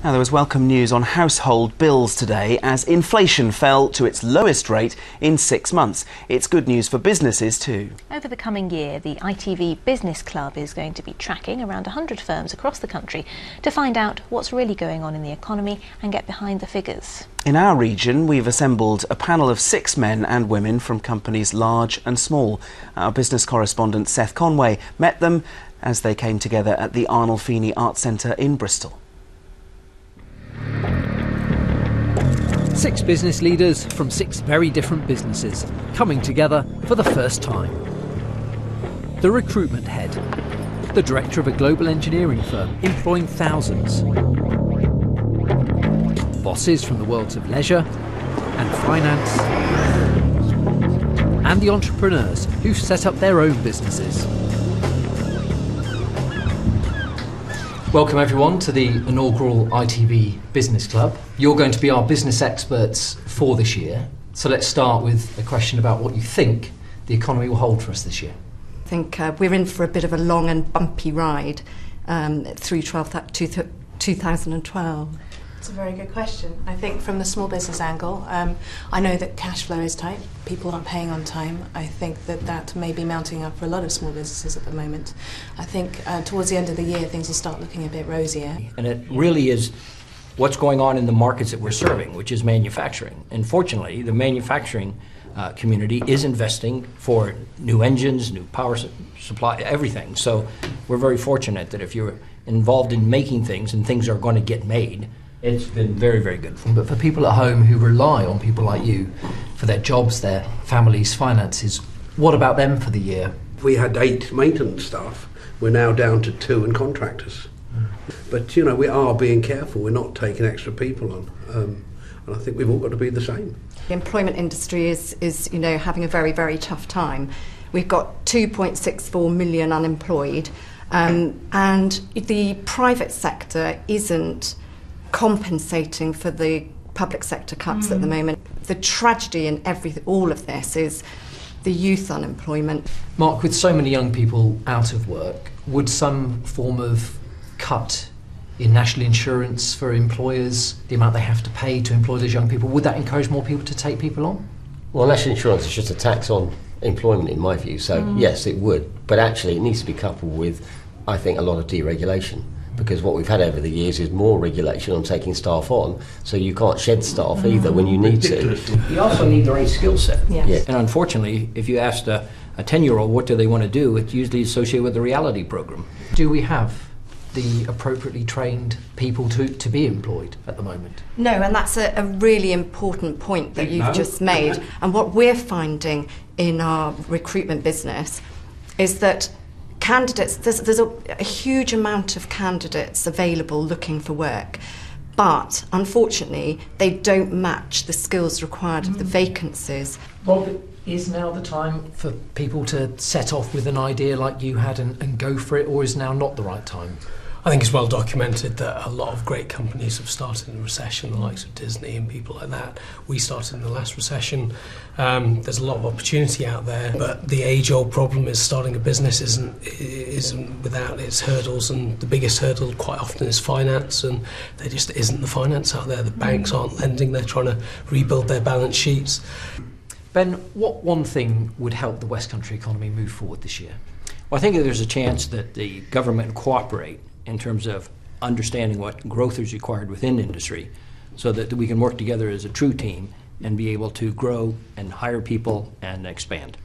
Now, there was welcome news on household bills today as inflation fell to its lowest rate in 6 months. It's good news for businesses too. Over the coming year, the ITV Business Club is going to be tracking around 100 firms across the country to find out what's really going on in the economy and get behind the figures. In our region, we've assembled a panel of 6 men and women from companies large and small. Our business correspondent Seth Conway met them as they came together at the Arnolfini Arts Centre in Bristol. 6 business leaders from 6 very different businesses coming together for the first time. The recruitment head, the director of a global engineering firm employing thousands. Bosses from the worlds of leisure and finance. And the entrepreneurs who've set up their own businesses. Welcome everyone to the inaugural ITV Business Club. You're going to be our business experts for this year. So let's start with a question about what you think the economy will hold for us this year. I think we're in for a bit of a long and bumpy ride through 2012. That's a very good question. I think from the small business angle, I know that cash flow is tight. People aren't paying on time. I think that may be mounting up for a lot of small businesses at the moment. I think towards the end of the year, things will start looking a bit rosier. And it really is what's going on in the markets that we're serving, which is manufacturing. And fortunately, the manufacturing community is investing for new engines, new power supply, everything. So we're very fortunate that if you're involved in making things and things are going to get made, it's been very, very good. But for people at home who rely on people like you for their jobs, their families, finances, what about them for the year? We had 8 maintenance staff. We're now down to 2 and contractors. But, you know, we are being careful. We're not taking extra people on. And I think we've all got to be the same. The employment industry is having a very, very tough time. We've got 2.64 million unemployed, and the private sector isn't compensating for the public sector cuts at the moment. The tragedy in all of this is the youth unemployment. Mark, with so many young people out of work, would some form of cut in national insurance for employers, the amount they have to pay to employ those young people, would that encourage more people to take people on? Well, national insurance is just a tax on employment in my view, so yes, it would. But actually it needs to be coupled with, I think, a lot of deregulation. Because what we've had over the years is more regulation on taking staff on, so you can't shed staff either when you need to. You also need the right skill set. Yes. Yeah. And unfortunately, if you asked a 10-year-old what do they want to do, it's usually associated with the reality program. Do we have the appropriately trained people to be employed at the moment? No, and that's a really important point that you've just made. And what we're finding in our recruitment business is that candidates, there's a huge amount of candidates available looking for work, but unfortunately they don't match the skills required of the vacancies. Rob, is now the time for people to set off with an idea like you had and go for it, or is now not the right time? I think it's well documented that a lot of great companies have started in a recession, the likes of Disney and people like that. We started in the last recession. There's a lot of opportunity out there, but the age-old problem is starting a business isn't without its hurdles, and the biggest hurdle quite often is finance, and there just isn't the finance out there. The banks aren't lending, they're trying to rebuild their balance sheets. Ben, what one thing would help the West Country economy move forward this year? Well, I think that there's a chance that the government will cooperate in terms of understanding what growth is required within industry, so that we can work together as a true team and be able to grow and hire people and expand.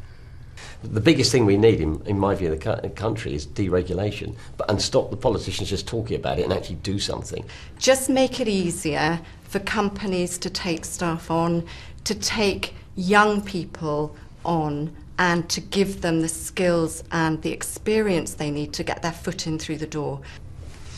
The biggest thing we need, in my view, in the country is deregulation, and stop the politicians just talking about it and actually do something. Just make it easier for companies to take staff on, to take young people on, and to give them the skills and the experience they need to get their foot in through the door.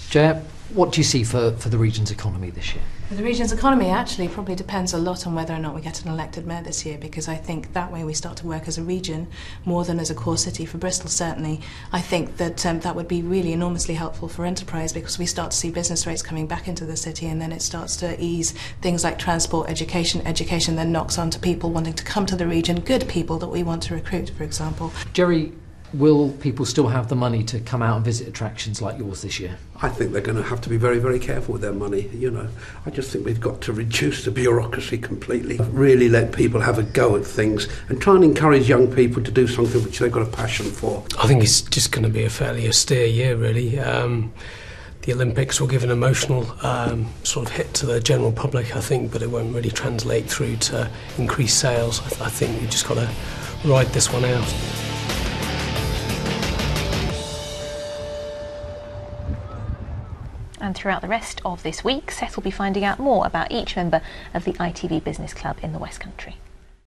Jaya, what do you see for the region's economy this year? For the region's economy, actually, probably depends a lot on whether or not we get an elected mayor this year, because I think that way we start to work as a region more than as a core city. For Bristol, certainly, I think that that would be really enormously helpful for enterprise, because we start to see business rates coming back into the city, and then it starts to ease things like transport, education. Education then knocks on to people wanting to come to the region, good people that we want to recruit, for example. Jerry, will people still have the money to come out and visit attractions like yours this year? I think they're going to have to be very, very careful with their money, you know. I just think we've got to reduce the bureaucracy completely, really let people have a go at things and try and encourage young people to do something which they've got a passion for. I think it's just going to be a fairly austere year, really. The Olympics will give an emotional sort of hit to the general public, I think, but it won't really translate through to increased sales. I think we've just got to ride this one out. And throughout the rest of this week, Seth will be finding out more about each member of the ITV Business Club in the West Country.